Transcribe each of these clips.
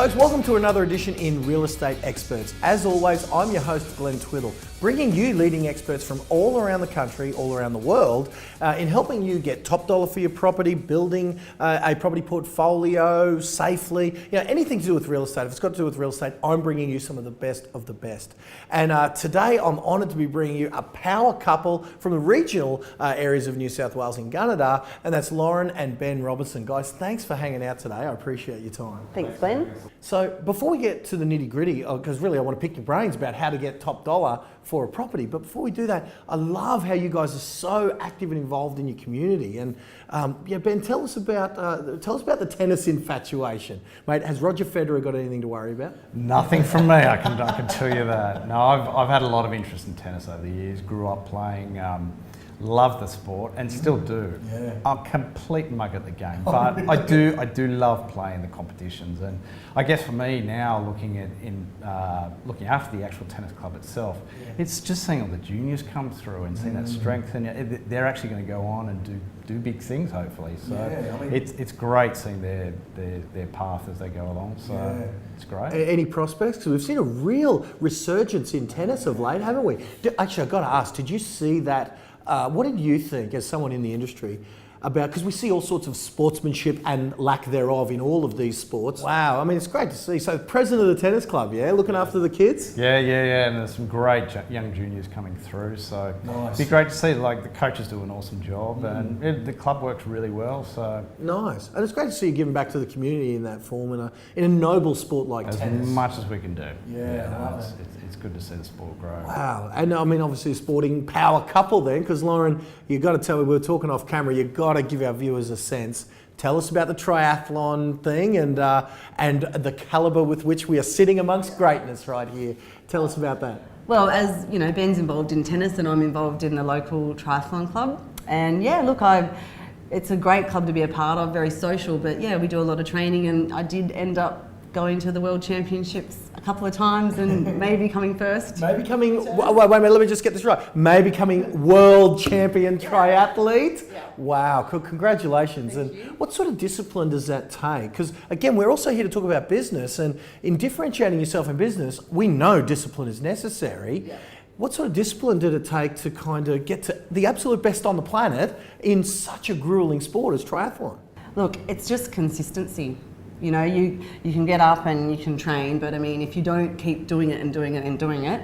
Folks, welcome to another edition in Real Estate Experts. As always, I'm your host, Glenn Twiddle, bringing you leading experts from all around the country, all around the world, in helping you get top dollar for your property, building a property portfolio safely, anything to do with real estate. If it's got to do with real estate, I'm bringing you some of the best of the best. And today, I'm honoured to be bringing you a power couple from the regional areas of New South Wales in Gunnedah, and that's Lauren and Ben Robertson. Guys, thanks for hanging out today. I appreciate your time. Thanks, Glenn. So before we get to the nitty gritty, because really I want to pick your brains about how to get top dollar for a property, but before we do that, I love how you guys are so active and involved in your community. And Ben, tell us about the tennis infatuation, mate. Has Roger Federer got anything to worry about? Nothing from me. I can tell you that. No, I've had a lot of interest in tennis over the years. Grew up playing. Love the sport and still do. Yeah. I'm a complete mug at the game, but I do love playing the competitions. And I guess for me now, looking after the actual tennis club itself, it's just seeing all the juniors come through and seeing that strength, and they're actually going to go on and do big things hopefully. So it's great seeing their path as they go along. So it's great. Any prospects? Because we've seen a real resurgence in tennis of late, haven't we? Actually, I've got to ask, did you see that? What did you think, as someone in the industry, about, because we see all sorts of sportsmanship and lack thereof in all of these sports. Wow, I mean, it's great to see. So, president of the tennis club, looking after the kids? Yeah, and there's some great young juniors coming through, so nice. It'd be great to see, like, the coaches do an awesome job, and the club works really well, so. Nice, and it's great to see you giving back to the community in that form, in a noble sport like tennis. As much as we can do. It's good to see the sport grow. Wow, and I mean, obviously a sporting power couple then, because Lauren, you got to tell me, we were talking off camera, you got to give our viewers a sense. Tell us about the triathlon thing and the calibre with which we are sitting amongst greatness right here. Tell us about that. Well, as you know, Ben's involved in tennis and I'm involved in the local triathlon club. And it's a great club to be a part of, very social, but we do a lot of training, and I did end up going to the World Championships a couple of times and maybe coming first. Maybe coming, wait a minute, let me just get this right. Maybe coming world champion triathlete? Yeah. Wow, congratulations. Thank and you. What sort of discipline does that take? Because again, we're also here to talk about business, and in differentiating yourself in business, we know discipline is necessary. Yeah. What sort of discipline did it take to kind of get to the absolute best on the planet in such a grueling sport as triathlon? Look, it's just consistency. You know, you can get up and you can train, but I mean, if you don't keep doing it and doing it and doing it,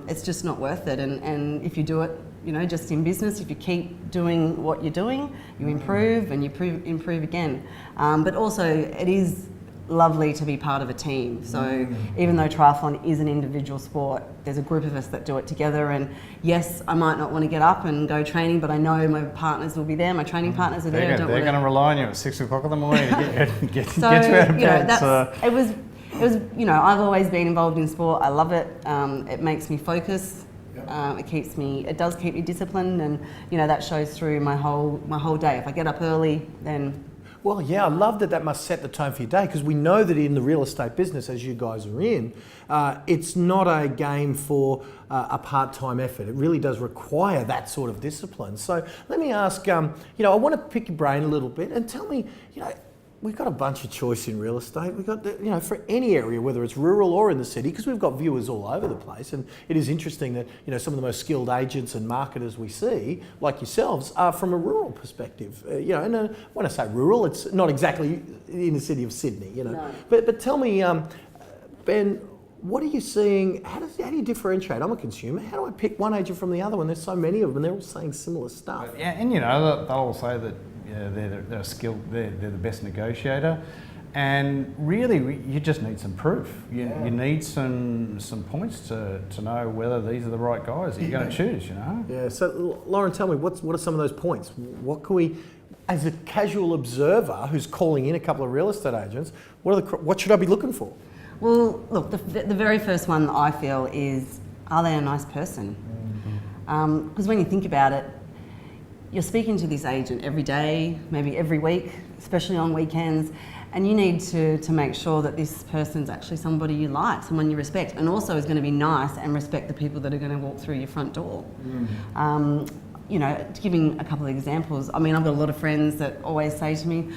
it's just not worth it. And if you do it, just in business, if you keep doing what you're doing, you improve and you improve again. But also, it is lovely to be part of a team. So even though triathlon is an individual sport, there's a group of us that do it together, and yes, I might not want to get up and go training, but I know my partners will be there, my training partners are there. They're going to rely on you at 6 o'clock in the morning to get you out of bed. It was, I've always been involved in sport. I love it. It makes me focus. It does keep me disciplined, and that shows through my whole day. If I get up early, then. Well, I love that must set the tone for your day, because we know that in the real estate business, as you guys are in, it's not a game for a part-time effort. It really does require that sort of discipline. So let me ask, I want to pick your brain a little bit and tell me, we've got a bunch of choice in real estate. We've got, for any area, whether it's rural or in the city, because we've got viewers all over the place. And it is interesting that, some of the most skilled agents and marketers we see, like yourselves, are from a rural perspective. And when I say rural, it's not exactly in the city of Sydney, No. But tell me, Ben, what are you seeing? How do you differentiate? I'm a consumer. How do I pick one agent from the other when there's so many of them and they're all saying similar stuff? Yeah, and they'll all say that they're skilled, they're the best negotiator, and really you just need some proof. You need some points to know whether these are the right guys that you're going to choose. Yeah. So Lauren, tell me, what are some of those points? What can we, as a casual observer who's calling in a couple of real estate agents, what should I be looking for? Well, look, the very first one I feel is, are they a nice person? Because when you think about it, you're speaking to this agent every day, maybe every week, especially on weekends, and you need to make sure that this person's actually somebody you like, someone you respect, and also is going to be nice and respect the people that are going to walk through your front door. Giving a couple of examples, I mean, I've got a lot of friends that always say to me,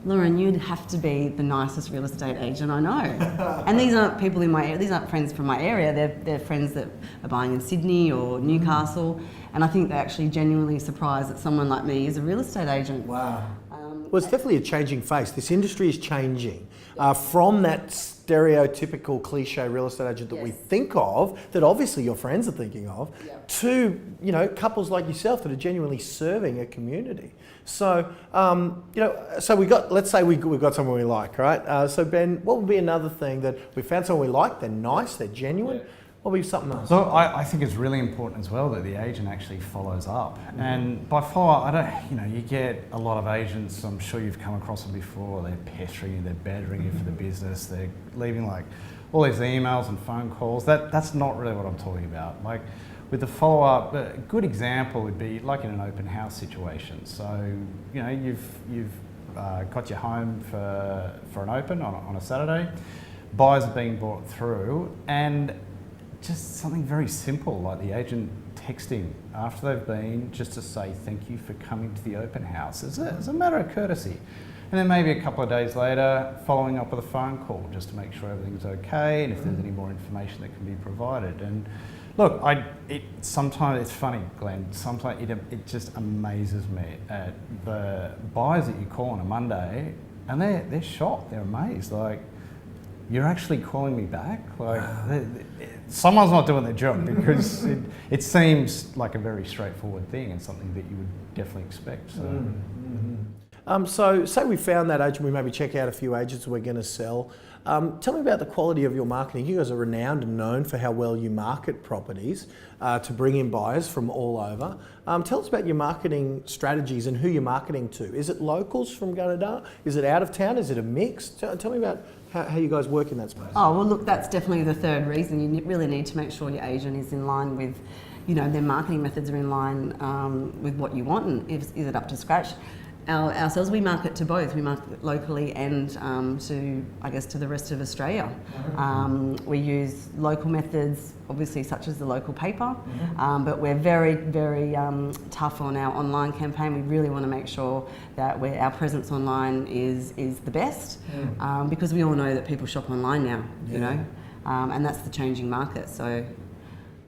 Lauren, you'd have to be the nicest real estate agent I know. And these aren't people in my area, these aren't friends from my area, they're friends that are buying in Sydney or Newcastle. And I think they're actually genuinely surprised that someone like me is a real estate agent. Wow. Well, it's definitely a changing face. This industry is changing from that stereotypical cliche real estate agent that we think of, that obviously your friends are thinking of, to couples like yourself that are genuinely serving a community. So so let's say we got someone we like, right? So Ben, what would be another thing that we found someone we like? They're nice, they're genuine. What would be something else? So I think it's really important as well that the agent actually follows up. And by follow up, you get a lot of agents, I'm sure you've come across them before, they're pestering you, they're badgering you for the business, they're leaving like all these emails and phone calls. That's not really what I'm talking about. Like with the follow up, a good example would be like in an open house situation. So, you've got your home for an open on a Saturday, buyers are being brought through, and just something very simple like the agent texting after they've been just to say thank you for coming to the open house as a matter of courtesy. And then maybe a couple of days later following up with a phone call just to make sure everything's okay and if there's any more information that can be provided. And look, sometimes it's funny, Glenn, sometimes it just amazes me at the buyers that you call on a Monday and they're shocked, they're amazed, like, you're actually calling me back? Like, someone's not doing their job because it seems like a very straightforward thing and something that you would definitely expect. So, so say we found that agent, we maybe check out a few agents we're going to sell. Tell me about the quality of your marketing. You guys are renowned and known for how well you market properties to bring in buyers from all over. Tell us about your marketing strategies and who you're marketing to. Is it locals from Gunnedah? Is it out of town? Is it a mix? Tell me about how you guys work in that space. Oh, well, look, that's definitely the third reason. You really need to make sure your agent is in line with, their marketing methods are in line with what you want, and is it up to scratch? Ourselves, we market to both. We market locally and to the rest of Australia. We use local methods, obviously, such as the local paper, but we're very, very tough on our online campaign. We really want to make sure that our presence online is the best, because we all know that people shop online now, and that's the changing market. So.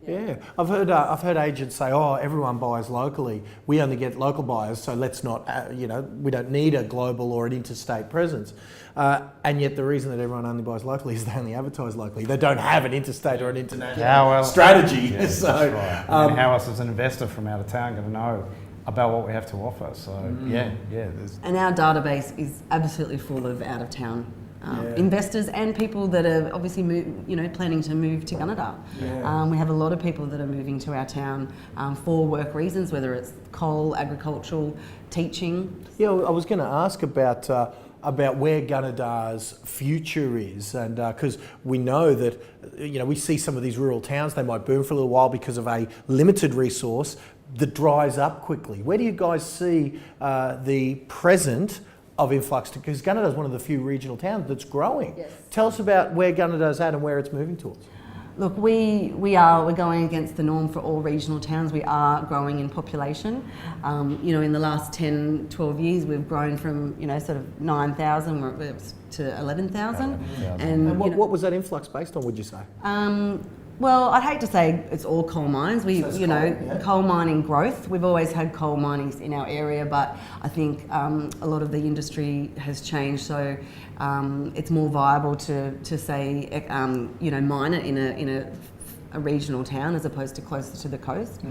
Yeah, I've heard agents say, "Oh, everyone buys locally. We only get local buyers, so let's not, we don't need a global or an interstate presence." And yet, the reason that everyone only buys locally is they only advertise locally. They don't have an interstate or an international strategy. Yeah, so, that's right. And how else is an investor from out of town going to know about what we have to offer? So And our database is absolutely full of out of town. Investors and people that are obviously planning to move to Gunnedah. We have a lot of people that are moving to our town for work reasons, whether it's coal, agricultural, teaching. Yeah, I was going to ask about where Gunnedah's future is, and because we know that we see some of these rural towns, they might boom for a little while because of a limited resource that dries up quickly. Where do you guys see the present of influx, because Gunnedah is one of the few regional towns that's growing. Yes. Tell us about where Gunnedah's at and where it's moving towards. Look, we're going against the norm for all regional towns. We are growing in population. In the last 10, 12 years, we've grown from sort of 9,000 to 11,000. And what was that influx based on, would you say? Well, I'd hate to say it's all coal mines. Coal mining growth. We've always had coal mining in our area, but I think a lot of the industry has changed. So it's more viable to say, mine it in a regional town as opposed to closer to the coast.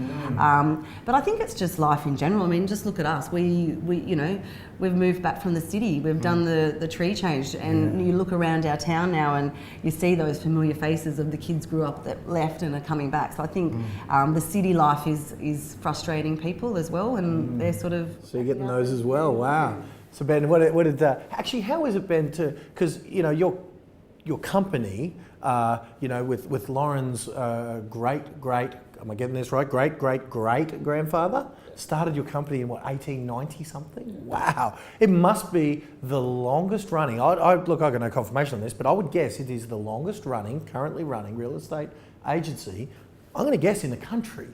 But I think it's just life in general. I mean, just look at us. We've moved back from the city. We've done the tree change, and you look around our town now and you see those familiar faces of the kids grew up that left and are coming back. So I think the city life is frustrating people as well, and they're sort of... So you're getting those as well. Wow. So Ben, actually, how is it, Ben, because your company, with Lauren's great, am I getting this right? Great grandfather started your company in 1890 something? Wow. It must be the longest running. I've got no confirmation on this, but I would guess it is the longest running, currently running real estate agency, I'm going to guess, in the country.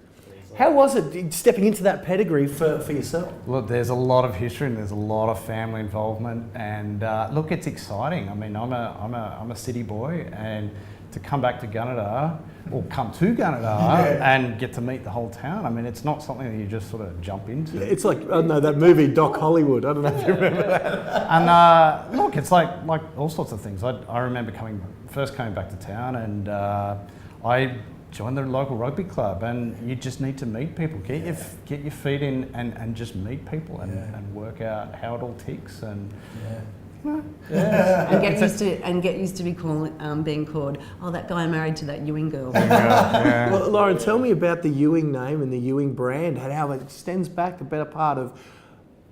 How was it stepping into that pedigree for yourself? Look, there's a lot of history and there's a lot of family involvement, and look, it's exciting. I mean, I'm a city boy, and to come back to Gunnedah, or come to Gunnedah and get to meet the whole town. I mean, it's not something that you just sort of jump into. It's like, I don't know, that movie Doc Hollywood. I don't know if you remember that. And look, it's like all sorts of things. I remember first coming back to town, and I joined the local rugby club, and you just need to meet people, get your feet in, and just meet people and work out how it all ticks. And and get used to being called, oh, that guy married to that Ewing girl. Well, Lauren, tell me about the Ewing name and the Ewing brand, and how it extends back the better part of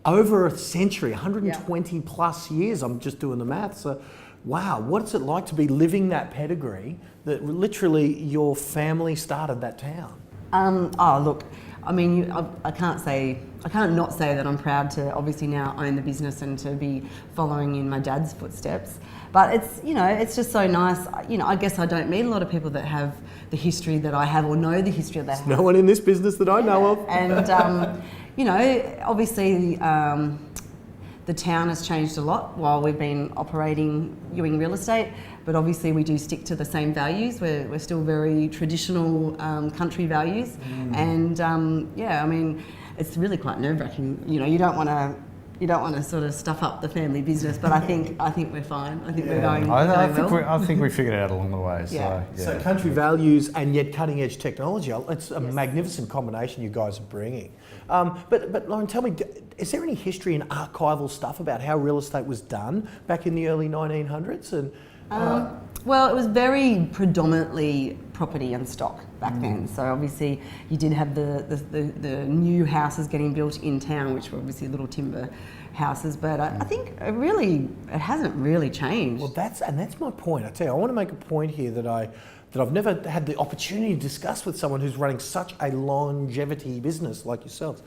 over a century, 120 plus years. I'm just doing the math. So, wow, what's it like to be living that pedigree that literally your family started that town? Look, I mean, I can't not say that I'm proud to obviously now own the business and to be following in my dad's footsteps. But it's just so nice. I guess I don't meet a lot of people that have the history that I have, or know the history that I have. No one in this business that I know of. And obviously the town has changed a lot while we've been operating Ewing Real Estate, but obviously we do stick to the same values. We're still very traditional country values, and I mean, it's really quite nerve-wracking. You don't want to sort of stuff up the family business, but I think we're fine. I think we're going well. I think we figured it out along the way. So country values and yet cutting-edge technology. It's a magnificent combination you guys are bringing. But Lauren, tell me, is there any history and archival stuff about how real estate was done back in the early 1900s? And well, it was very predominantly property and stock back then. So obviously you did have the new houses getting built in town, which were obviously little timber houses. But I think it hasn't really changed. Well, that's my point. I tell you, I want to make a point here that I've never had the opportunity to discuss with someone who's running such a longevity business like yourselves.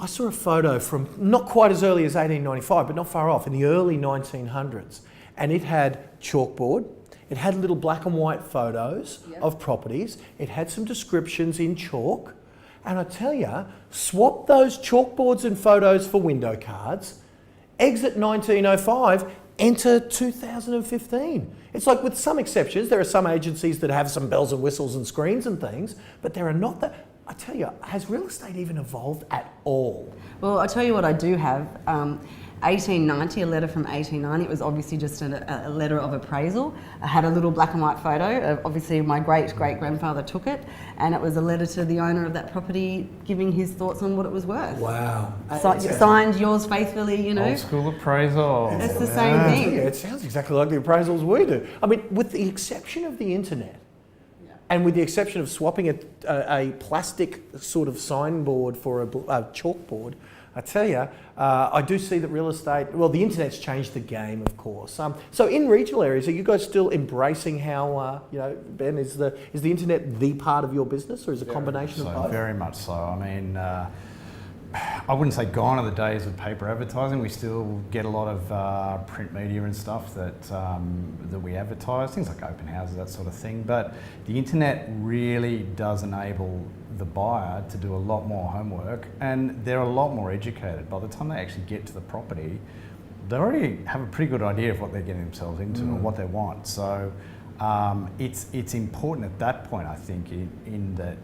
I saw a photo from not quite as early as 1895, but not far off, in the early 1900s. And it had chalkboard, it had little black and white photos of properties, it had some descriptions in chalk. And I tell you, swap those chalkboards and photos for window cards, exit 1905, enter 2015. It's like, with some exceptions, there are some agencies that have some bells and whistles and screens and things, but there are not that. I tell you, has real estate even evolved at all? Well, I'll tell you what I do have. 1890, a letter from 1890, it was obviously just a letter of appraisal. I had a little black and white photo. Obviously my great-great-grandfather took it, and it was a letter to the owner of that property giving his thoughts on what it was worth. Wow. Signed, yours faithfully, Old school appraisal. It's the same thing. Yeah, it sounds exactly like the appraisals we do. I mean, with the exception of the internet, and with the exception of swapping a plastic sort of signboard for a chalkboard, I tell you, I do see that real estate, well, the internet's changed the game, of course. So in regional areas, are you guys still embracing how, Ben, is the internet the part of your business, or is it a combination of both? Very much so. I mean, I wouldn't say gone are the days of paper advertising. We still get a lot of print media and stuff that we advertise, things like open houses, that sort of thing. But the internet really does enable the buyer to do a lot more homework, and they're a lot more educated. By the time they actually get to the property, they already have a pretty good idea of what they're getting themselves into or what they want. So it's important at that point, I think, in that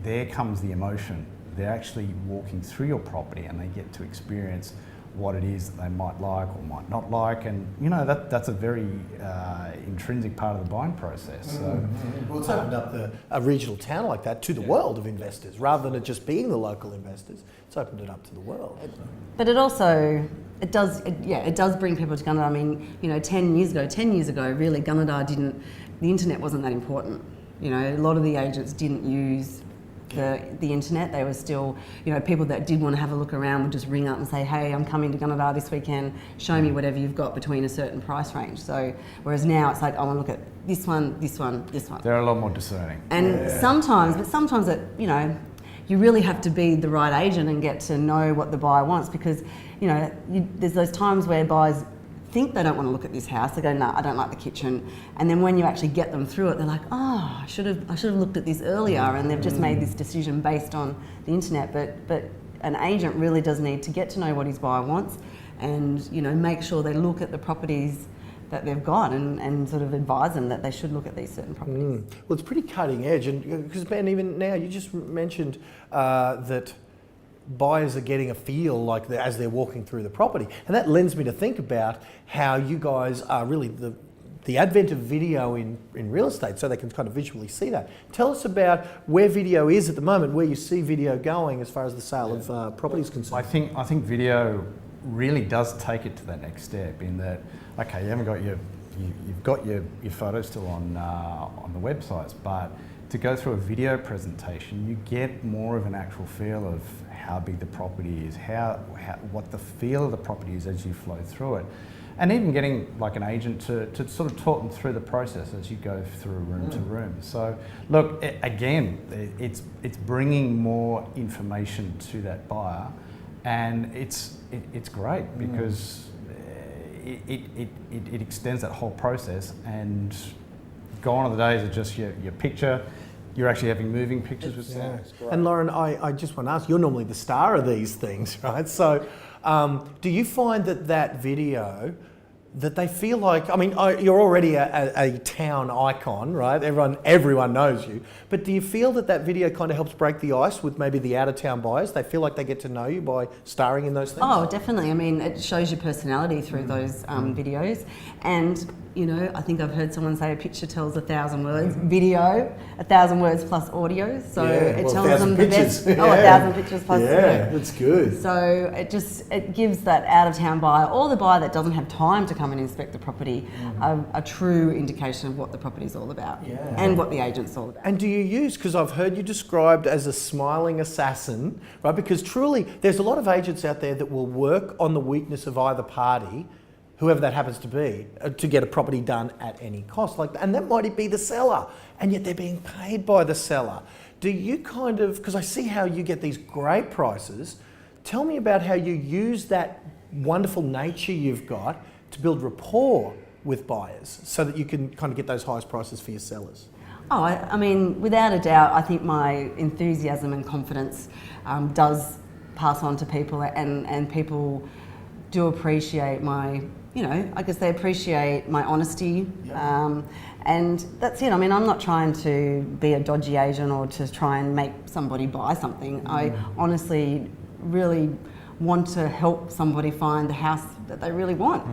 there comes the emotion. They're actually walking through your property and they get to experience what it is that they might like or might not like, and that's a very intrinsic part of the buying process. So, well, it's opened up a regional town like that to the world of investors, rather than it just being the local investors. It's opened it up to the world. But it also, it does bring people to Gunnedah. I mean, 10 years ago, really, Gunnedah the internet wasn't that important. A lot of the agents didn't use the internet. They were still, people that did want to have a look around would just ring up and say, hey, I'm coming to Gunnedah this weekend, show me whatever you've got between a certain price range. So, whereas now it's like, I want to look at this one, this one, this one. They're a lot more discerning. And sometimes you really have to be the right agent and get to know what the buyer wants, because, there's those times where buyers think they don't want to look at this house. They go, no, I don't like the kitchen. And then when you actually get them through it, they're like, oh, I should have looked at this earlier. And they've just made this decision based on the internet. But an agent really does need to get to know what his buyer wants, and make sure they look at the properties that they've got, and sort of advise them that they should look at these certain properties. Well, it's pretty cutting edge, and because Ben, even now you just mentioned that buyers are getting a feel like as they're walking through the property, and that lends me to think about how you guys are really the advent of video in real estate, so they can kind of visually see that. Tell us about where video is at the moment, where you see video going as far as the sale of property is concerned. I think video really does take it to that next step, in that, okay, you haven't got you've got your photos still on the websites, but to go through a video presentation, you get more of an actual feel of how big the property is, what the feel of the property is as you flow through it. And even getting like an agent to sort of talk them through the process as you go through room to room. So look, again, it's bringing more information to that buyer, and it's great because it extends that whole process, and gone are the days of just your picture. You're actually having moving pictures with sellers. And Lauren, I just want to ask, you're normally the star of these things, right? So do you find that video, that they feel like, I mean, you're already a town icon, right? Everyone knows you. But do you feel that video kind of helps break the ice with maybe the out-of-town buyers? They feel like they get to know you by starring in those things? Oh, definitely. I mean, it shows your personality through those videos. And, I think I've heard someone say a picture tells 1,000 words. Video, 1,000 words plus audio. So it tells them the best. 1,000 pictures plus video. Yeah, that's good. So it gives that out-of-town buyer, or the buyer that doesn't have time to come and inspect the property, a true indication of what the property is all about and what the agent's all about. And do you use, because I've heard you described as a smiling assassin, right? Because truly, there's a lot of agents out there that will work on the weakness of either party, whoever that happens to be, to get a property done at any cost. And that might be the seller, and yet they're being paid by the seller. Do you kind of, because I see how you get these great prices, tell me about how you use that wonderful nature you've got to build rapport with buyers so that you can kind of get those highest prices for your sellers. Oh, I mean, without a doubt, I think my enthusiasm and confidence does pass on to people, and people do appreciate my, I guess they appreciate my honesty. And that's it. I mean, I'm not trying to be a dodgy agent or to try and make somebody buy something. I honestly really want to help somebody find the house that they really want.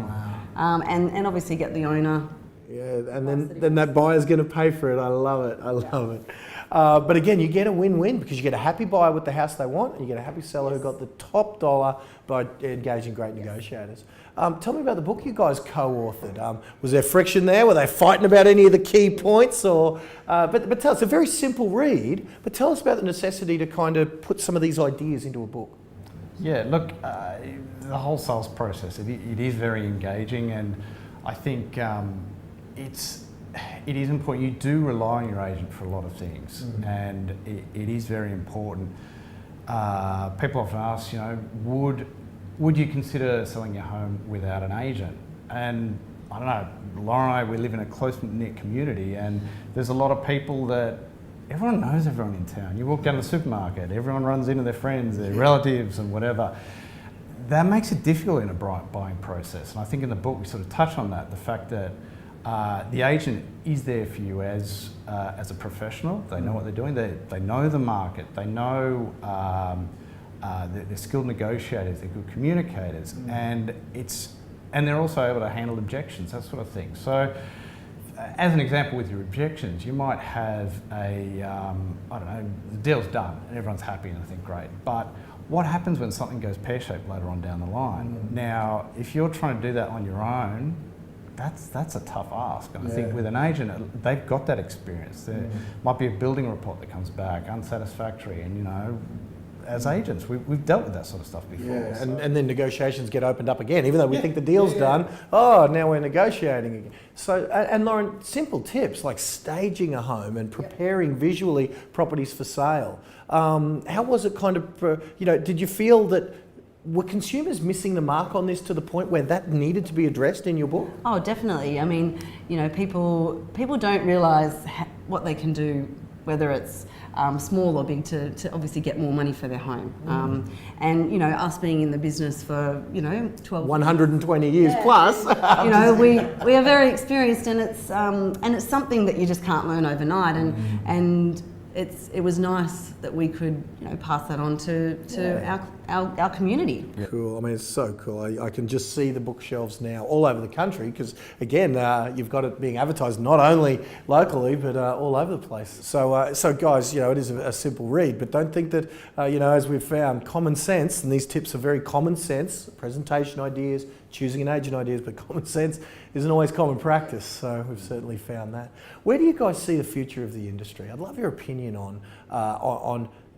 And obviously get the owner. Yeah, and then that buyer's going to pay for it. I love it. I love it. But again, you get a win-win, because you get a happy buyer with the house they want, and you get a happy seller who got the top dollar by engaging great negotiators. Tell me about the book you guys co-authored. Was there friction there? Were they fighting about any of the key points? Or but tell us, it's a very simple read, but tell us about the necessity to kind of put some of these ideas into a book. Yeah, look, the whole sales process, it is very engaging, and I think it is important. You do rely on your agent for a lot of things, and it is very important. People often ask, would you consider selling your home without an agent? And I don't know, Laura and I, we live in a close-knit community, and there's a lot of people that everyone knows everyone in town. You walk down the supermarket, everyone runs into their friends, their relatives and whatever. That makes it difficult in a buying process. And I think in the book we sort of touch on that, the fact that the agent is there for you as a professional. They know what they're doing. They know the market. They know they're skilled negotiators. They're good communicators, and they're also able to handle objections, that sort of thing. So, as an example, with your objections, you might have I don't know, the deal's done and everyone's happy and I think great. But what happens when something goes pear-shaped later on down the line? Now, if you're trying to do that on your own, that's a tough ask. And I think with an agent, they've got that experience. There might be a building report that comes back unsatisfactory, and as agents, we've dealt with that sort of stuff before. Yeah, and then negotiations get opened up again, even though we think the deal's done. Oh, now we're negotiating again. So, and Lauren, simple tips like staging a home and preparing visually properties for sale. How was it kind of, did you feel that were consumers missing the mark on this to the point where that needed to be addressed in your book? Oh, definitely. I mean, you know, people don't realise what they can do, whether it's small or big, to obviously get more money for their home. And, you know, us being in the business for, you know, 120 years plus. You know, we are very experienced, and it's something that you just can't learn overnight. And it was nice that we could, you know, pass that on to our community. Yeah. Cool. I mean, it's so cool. I can just see the bookshelves now all over the country because, again, you've got it being advertised not only locally but all over the place. So guys, you know, it is a simple read, but don't think that, you know, as we've found, common sense, and these tips are very common sense, presentation ideas, choosing an agent ideas, but common sense isn't always common practice. So we've certainly found that. Where do you guys see the future of the industry? I'd love your opinion on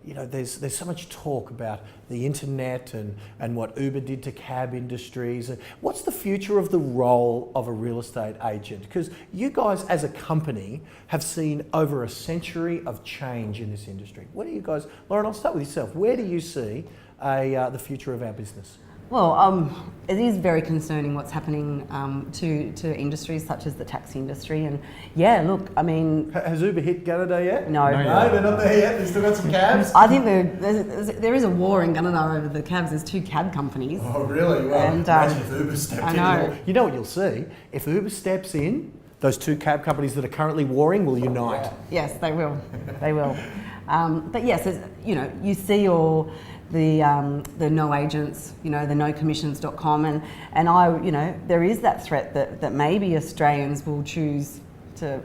you know, there's so much talk about the internet and what Uber did to cab industries. What's the future of the role of a real estate agent? Because you guys as a company have seen over a century of change in this industry. What do you guys, Lauren, I'll start with yourself. Where do you see the future of our business? Well, it is very concerning what's happening to industries such as the taxi industry. And yeah, look, I mean... Has Uber hit Gunnedah yet? No. No, they're not there yet. They've still got some cabs. I think there is a war in Gunnedah over the cabs. There's 2 cab companies. Oh, really? Well, and, imagine if Uber stepped in. I know. You know what you'll see? If Uber steps in, those 2 cab companies that are currently warring will unite. Yes, they will. They will. But yes, you know, you see all... the no agents, you know, the nocommissions.com, and I, you know, there is that threat that maybe Australians will choose to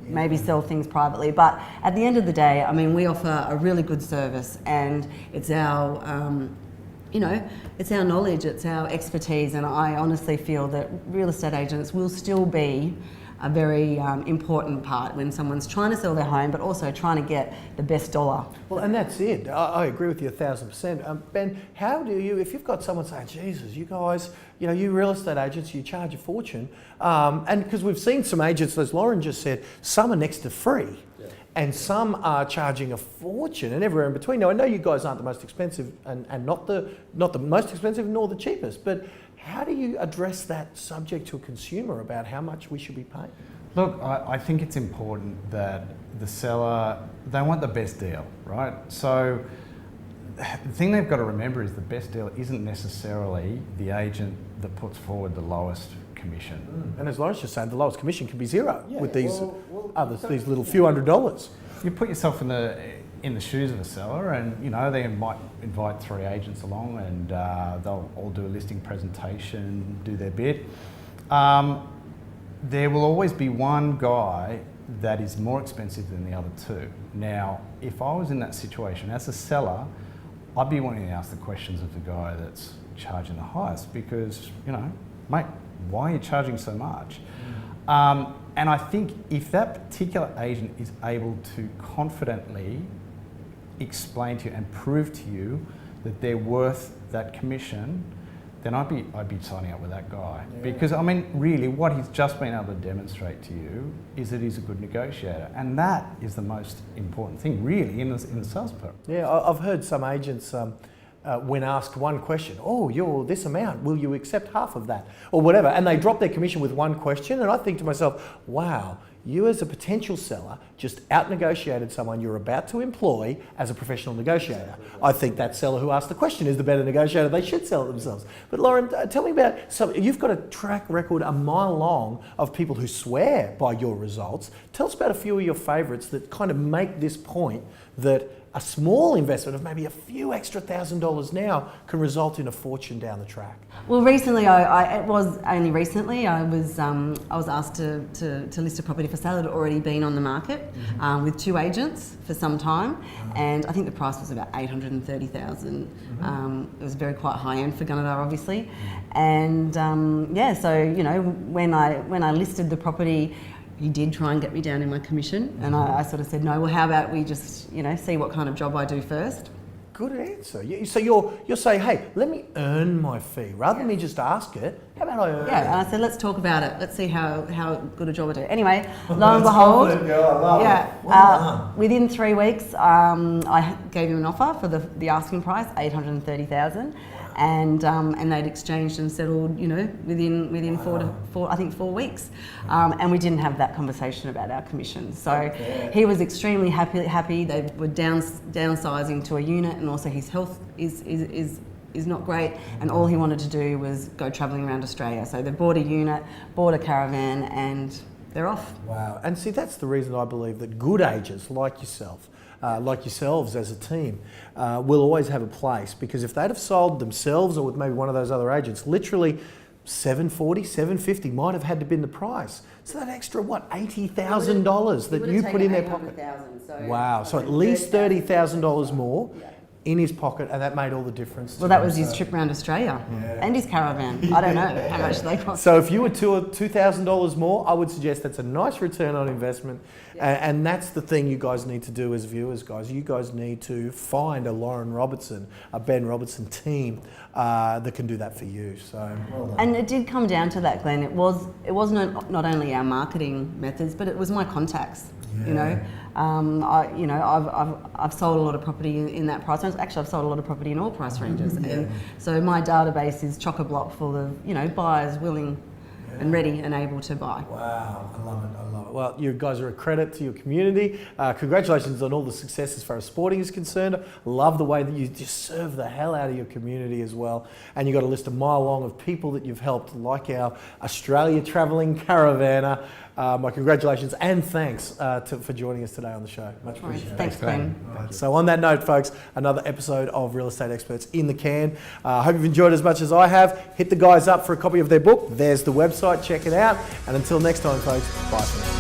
maybe sell things privately. But at the end of the day, I mean, we offer a really good service, and it's our, you know, it's our knowledge, it's our expertise, and I honestly feel that real estate agents will still be a very important part when someone's trying to sell their home, but also trying to get the best dollar. Well, and that's it. I agree with you 1,000%. Ben, how do you, if you've got someone saying, Jesus, you guys, you know, you real estate agents, you charge a fortune, and because we've seen some agents, as Lauren just said, some are next to free. And some are charging a fortune, and everywhere in between. Now, I know you guys aren't the most expensive, and not the most expensive nor the cheapest, but how do you address that subject to a consumer about how much we should be paying? Look, I think it's important that the seller, they want the best deal, right? So the thing they've got to remember is the best deal isn't necessarily the agent that puts forward the lowest commission. And as Lawrence just saying, the lowest commission can be zero with these others, these little few $100s. You put yourself in the shoes of a seller, and you know they might invite 3 agents along, and they'll all do a listing presentation, do their bit. There will always be one guy that is more expensive than the other 2. Now, if I was in that situation as a seller, I'd be wanting to ask the questions of the guy that's charging the highest, because, you know, mate, why are you charging so much? And I think if that particular agent is able to confidently explain to you and prove to you that they're worth that commission, then I'd be signing up with that guy. Yeah. Because I mean, really, what he's just been able to demonstrate to you is that he's a good negotiator, and that is the most important thing, really, in the sales part. Yeah, I've heard some agents. When asked one question, oh, you're this amount, will you accept half of that? Or whatever, and they drop their commission with one question, and I think to myself, wow, you as a potential seller just out-negotiated someone you're about to employ as a professional negotiator. I think that seller who asked the question is the better negotiator. They should sell it themselves. But Lauren, tell me about, you've got a track record a mile long of people who swear by your results. Tell us about a few of your favourites that kind of make this point that a small investment of maybe a few extra $1,000s now can result in a fortune down the track. Well, recently, it was only recently, I was asked to list a property for sale. It had already been on the market with 2 agents for some time, and I think the price was about $830,000. It was very quite high end for Gunnedah, obviously, and yeah, so you know, when I listed the property, he did try and get me down in my commission, and I sort of said, no, well, how about we just, you know, see what kind of job I do first. Good answer. So you're saying, hey, let me earn my fee. Rather than me just ask it, how about I earn it? Yeah, and I said, let's talk about it. Let's see how good a job I do. Anyway, lo and behold, within 3 weeks, I gave him an offer for the asking price, $830,000. and they'd exchanged and settled, you know, within 4 weeks, and we didn't have that conversation about our commission. So he was extremely happy. They were downsizing to a unit, and also his health is not great, and all he wanted to do was go travelling around Australia. So they bought a unit, bought a caravan, and they're off. Wow. And see, that's the reason I believe that good agents like yourself, like yourselves as a team, will always have a place, because if they'd have sold themselves or with maybe one of those other agents, literally $740, $750 might have had to been the price. So that extra, what, $80,000 that you put in their pocket? Wow. So at least $30,000 more in his pocket, and that made all the difference. Well, that was his trip around Australia and his caravan. I don't know how much they cost. So if you were $2,000 more, I would suggest that's a nice return on investment. And that's the thing you guys need to do as viewers, guys. You guys need to find a Lauren Robertson, a Ben Robertson team that can do that for you. So well done. And it did come down to that, Glenn. It wasn't not only our marketing methods, but it was my contacts. You know, I've sold a lot of property in that price range. Actually, I've sold a lot of property in all price ranges, and so my database is chock-a-block full of, you know, buyers willing and ready and able to buy. Wow, I love it, I love it. Well, you guys are a credit to your community. Congratulations on all the success as far as sporting is concerned. Love the way that you just serve the hell out of your community as well. And you've got a list a mile long of people that you've helped, like our Australia travelling caravaner. My congratulations and thanks for joining us today on the show. Much appreciated. Thanks, Glenn. So on that note, folks, another episode of Real Estate Experts in the can. I hope you've enjoyed it as much as I have. Hit the guys up for a copy of their book. There's the website. Check it out. And until next time, folks, bye for now.